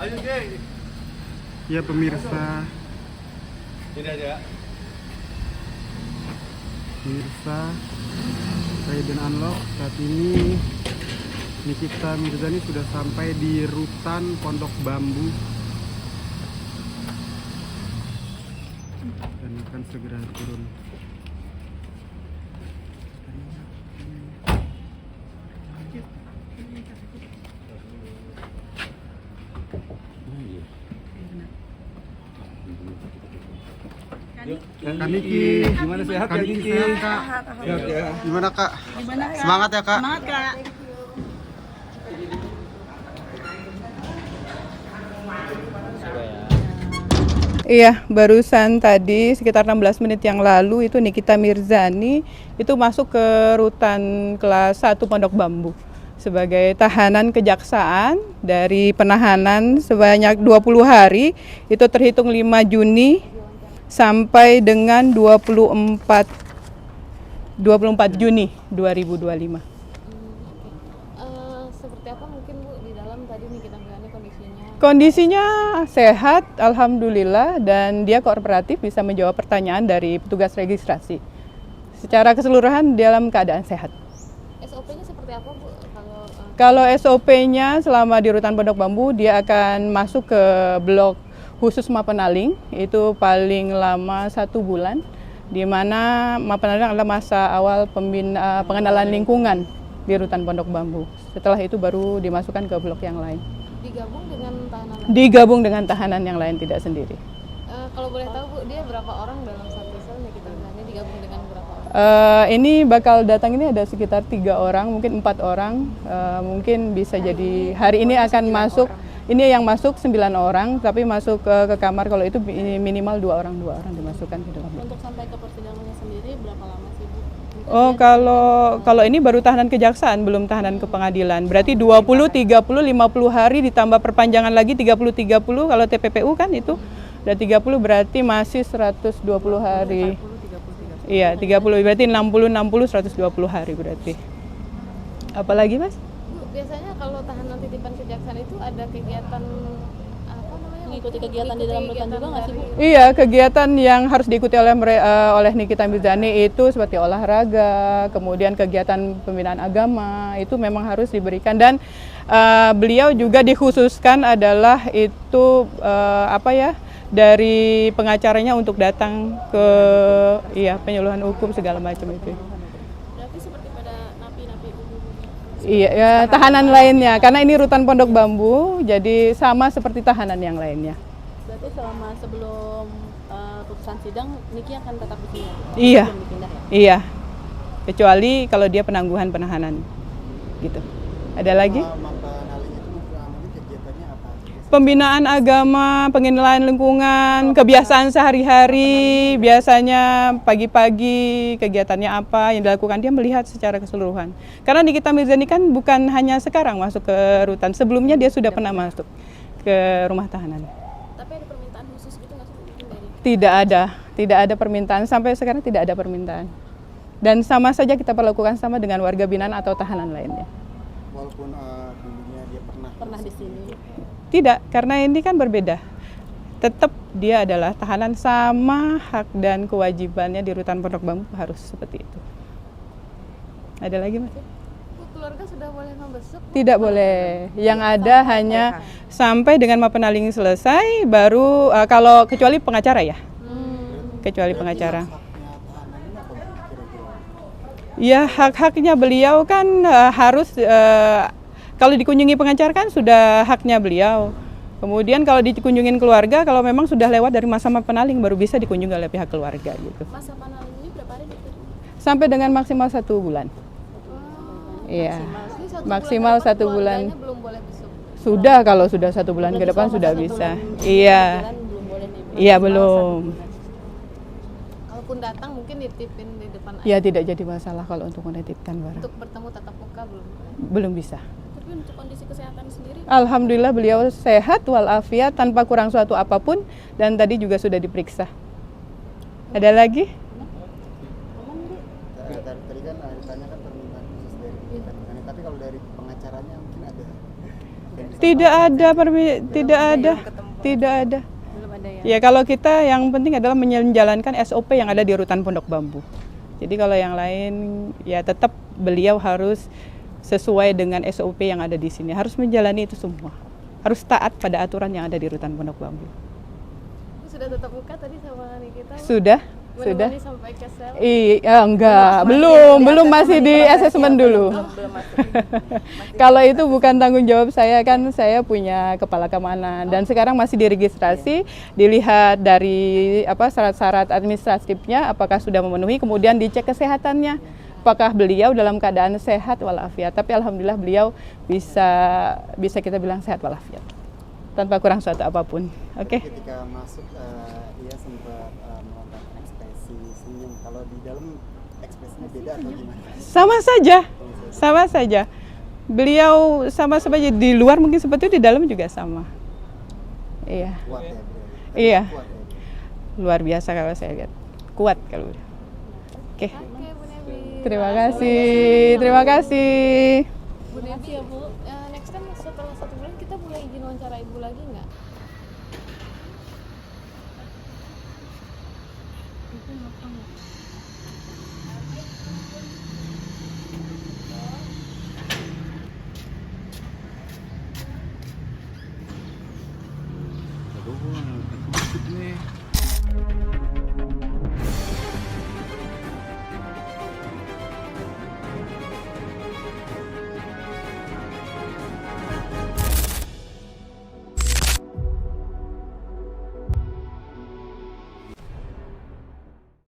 Ya pemirsa, saya dan Unlock saat ini Nikita Mirzani sudah sampai di Rutan Pondok Bambu dan akan segera turun. Kak Niki, gimana sehat Kak Niki? Kak. Gimana Kak? Semangat ya Kak. Semangat Kak. Iya, barusan tadi sekitar 16 menit yang lalu itu Nikita Mirzani itu masuk ke rutan kelas 1 Pondok Bambu sebagai tahanan kejaksaan dari penahanan sebanyak 20 hari, itu terhitung 5 Juni sampai dengan 24 Juni 2025. Seperti apa mungkin Bu di dalam tadi nih kita melihatnya kondisinya? Kondisinya sehat, alhamdulillah, dan dia kooperatif bisa menjawab pertanyaan dari petugas registrasi. Secara keseluruhan dalam keadaan sehat. SOP-nya seperti apa Bu? Kalau SOP-nya selama di Rutan Pondok Bambu dia akan masuk ke blok khusus Mapenaling, itu paling lama 1 bulan, di mana Mapenaling adalah masa awal pengenalan lingkungan di Rutan Pondok Bambu. Setelah itu baru dimasukkan ke blok yang lain. Digabung dengan tahanan? Digabung dengan tahanan yang lain, tidak sendiri. Kalau boleh tahu Bu, dia berapa orang dalam satu sel nih kita bilangnya, digabung dengan berapa orang? Ini bakal datang ini ada sekitar 3 orang, mungkin 4 orang, mungkin bisa jadi hari ini akan masuk. Ini yang masuk 9 orang, tapi masuk ke kamar kalau itu minimal 2 orang dimasukkan ke dalam. Untuk sampai ke persidangannya sendiri berapa lama sih Bu? Oh, kalau ini baru tahanan kejaksaan, belum tahanan ke pengadilan. Berarti 20, 30, 50 hari ditambah perpanjangan lagi 30 kalau TPPU kan itu. Udah 30 berarti masih 120 hari. Iya, 30 berarti 60 120 hari berarti. Apalagi, Mas? Biasanya kalau tahanan titipan kejaksaan itu ada kegiatan apa namanya? Mengikuti kegiatan di dalam rutan juga nggak sih Bu? Iya, kegiatan yang harus diikuti oleh Nikita Mirzani itu seperti olahraga, kemudian kegiatan pembinaan agama itu memang harus diberikan, dan beliau juga dikhususkan adalah itu dari pengacaranya untuk datang ke penyuluhan hukum segala macam itu. Iya, ya, tahanan lainnya, karena ini rutan Pondok Bambu, jadi sama seperti tahanan yang lainnya. Berarti selama sebelum putusan sidang, Niki akan tetap di sini? Iya, belum dipindah ya? Iya, kecuali kalau dia penangguhan penahanan, gitu. Ada lagi? Pembinaan agama, pengenalan lingkungan, kebiasaan sehari-hari, biasanya pagi-pagi kegiatannya apa yang dilakukan, dia melihat secara keseluruhan. Karena Nikita Mirzani kan bukan hanya sekarang masuk ke rutan, sebelumnya dia sudah pernah masuk ke rumah tahanan. Tapi ada permintaan khusus gitu nggak sih? Tidak ada permintaan, sampai sekarang tidak ada permintaan. Dan sama saja kita perlakukan sama dengan warga binaan atau tahanan lainnya. Walaupun dulunya dia pernah di sini. Tidak, karena ini kan berbeda. Tetap dia adalah tahanan, sama hak dan kewajibannya di Rutan Pondok Bambu harus seperti itu. Ada lagi, Mas? Keluarga sudah boleh membesuk? Tidak boleh. Yang ada hanya sampai dengan Mapenaling selesai, baru kalau kecuali pengacara ya. Kecuali pengacara. Ya, hak-haknya beliau kan harus kalau dikunjungi pengacara kan sudah haknya beliau. Kemudian kalau dikunjungin keluarga, kalau memang sudah lewat dari masa Mapenaling baru bisa dikunjungi oleh pihak keluarga gitu. Masa Mapenaling ini berapa hari? Sampai dengan maksimal 1 bulan. Iya. Maksimal 1 bulan. Belum boleh besuk. Sudah, kalau sudah 1 bulan ke depan sudah bisa. Iya. Iya, belum. Kalaupun datang mungkin dititipin di depan. Ya, tidak jadi masalah kalau untuk menitipkan barang. Untuk bertemu tatap muka belum? Belum bisa. Tapi untuk kondisi kesehatan sendiri? Alhamdulillah beliau sehat walafiat tanpa kurang suatu apapun, dan tadi juga sudah diperiksa. Ada lagi? Tadi kan ditanyakan permintaan khusus dari Nikita Mirzani, tapi kalau dari pengacaranya mungkin ada Tidak ada tidak ada. Belum ada ya. Ya kalau kita yang penting adalah menjalankan SOP yang ada di rutan Pondok Bambu. Jadi kalau yang lain ya tetap beliau harus sesuai dengan SOP yang ada di sini. Harus menjalani itu semua. Harus taat pada aturan yang ada di rutan Pondok Bambu. Sudah tetap muka tadi sama Nikita? Sudah. Menemani sampai ke sel? Iya, enggak, belum masih di asesmen dulu. Kalau itu bukan tanggung jawab saya, kan saya punya kepala keamanan dan sekarang masih diregistrasi, dilihat dari syarat-syarat administratifnya apakah sudah memenuhi, kemudian dicek kesehatannya. Apakah beliau dalam keadaan sehat walafiat. Tapi alhamdulillah beliau bisa kita bilang sehat walafiat. Tanpa kurang suatu apapun. Oke. Ketika masuk dia sempat melontarkan ekspresi senyum. Kalau di dalam ekspresinya beda atau gimana? Sama saja. Beliau sama saja di luar mungkin seperti itu, di dalam juga sama. Iya. Kuat ya beliau. Iya. Kuat ya. Luar biasa kalau saya lihat. Kuat kalau udah. Oke. Oke, Bu Nevi. Terima kasih. Bu Nevi ya Bu, next time setelah 1 bulan kita boleh izin wawancara Ibu lagi nggak?